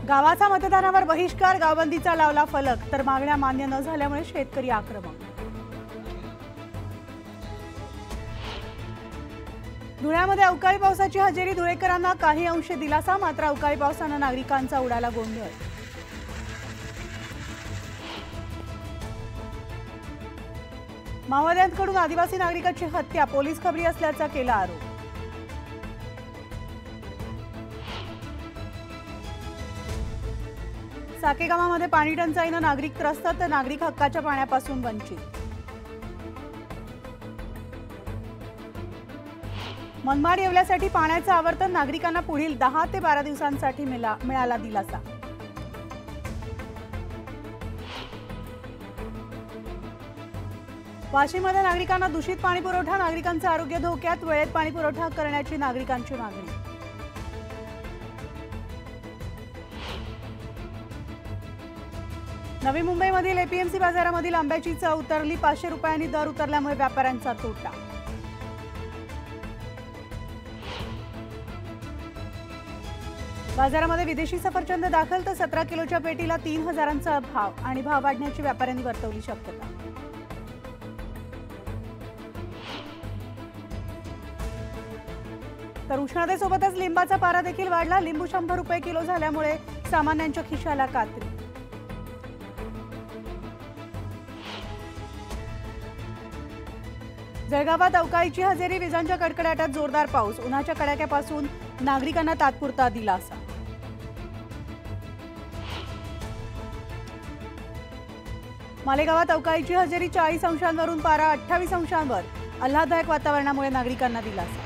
गावाचा मतदानावर बहिष्कार, गावबंदीचा लावला फलक, तर मागण्या मान्य न झाल्यामुळे शेतकरी आक्रमक। धुळ्यामध्ये अवकाळी पावसाची हजेरी, धुळेकरांना काही अंश दिलासा, मात्र अवकाळी पावसाने नागरिकांचा उडाला गोंधळ। माओवाद्यांकडून आदिवासी नागरिकाची हत्या, पोलीस खबरी असल्याचा केला आरोप। साकेगावामध्ये पाणी टंचाईने नागरिक त्रस्त, तर नागरिक हक्काच्या पाण्यापासून वंचित। मनमाड येवल्यासाठी पाण्याचे आवर्तन, नागरिकांना पुढील 10 ते 12 दिवसांसाठी मिळाला दिलासा। वाशीमध्ये नागरिकांना दूषित पाणी पुरवठा, नागरिकांचे आरोग्य धोक्यात, वेळेत पाणी पुरवठा करण्याची नागरिकांची मागणी। नवी मुंबईमधील एपीएमसी बाजारामधील आंब्याची चव उतरली, 500 रुपयांनी दर उतरल्यामुळे व्यापाऱ्यांचा तोटा। बाजारामध्ये विदेशी सफरचंद दाखल, तर 17 किलोच्या पेटीला 3000चा भाव आणि भाव वाढण्याची व्यापाऱ्यांनी वर्तवली शक्यता। तर उष्णतेसोबतच लिंबाचा पारा देखील वाढला, लिंबू 100 रुपये किलो झाल्यामुळे सामान्यांच्या खिशाला कात्री। जळगावात अवकाळीची हजेरी, विजांच्या कडकडाटात जोरदार पाऊस, उन्हाच्या कडाक्यापासून नागरिकांना तात्पुरता दिलासा। मालेगावात अवकाळीची हजेरी, 40 अंशांवरून पारा 28 अंशांवर, आल्हाददायक वातावरणामुळे नागरिकांना दिलासा।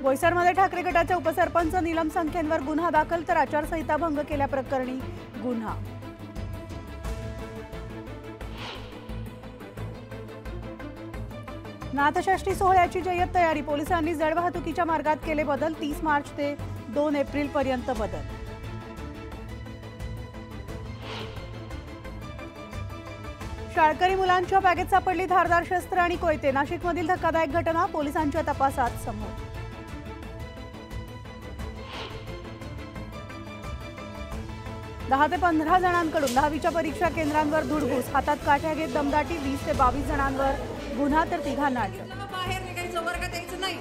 बोईसरमध्ये ठाकरे गटाच्या उपसरपंच नीलम संख्येंवर गुन्हा दाखल, तर आचारसंहिता भंग केल्याप्रकरणी गुन्हा। नाथषष्ठी सोहळ्याची जय्यत तयारी, पोलिसांनी जड वाहतुकीच्या मार्गात केले बदल, 30 मार्च ते 2 एप्रिल पर्यंत बदल। शाळकरी मुलांच्या बॅगेत सापडली धारदार शस्त्र आणि कोयते, नाशिकमधील धक्कादायक घटना पोलिसांच्या तपासात समोर। दहा ते 15 जणांकडून 10वीच्या परीक्षा केंद्रांवर धुडगूस, हातात काठ्या घेत दमदाटी, 20 ते 22 जणांवर गुन्हा, तर 3घांना अटक। बाहेर निघायचं, वर्गात यायचं नाही।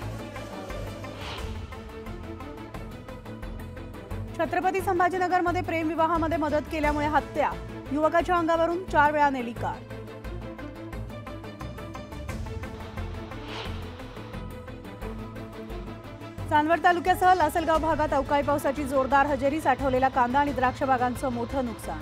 छत्रपती संभाजीनगरमध्ये प्रेम विवाहामध्ये मदत केल्यामुळे हत्या, युवकाच्या अंगावरून 4 वेळा नेली कार। चांदवड तालुक्यासह लासलगाव भागात अवकाळी पावसाची जोरदार हजेरी, साठवलेला कांदा आणि द्राक्ष बागांचं मोठं नुकसान।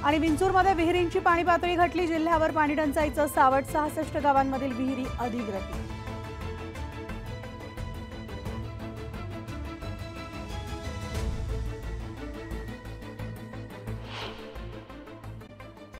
आणि विंचूरमध्ये विहिरींची पाणी पातळी घटली, जिल्ह्यावर पाणी टंचाईचं सावट, 66 गावांमधील विहिरी अधिग्रहित।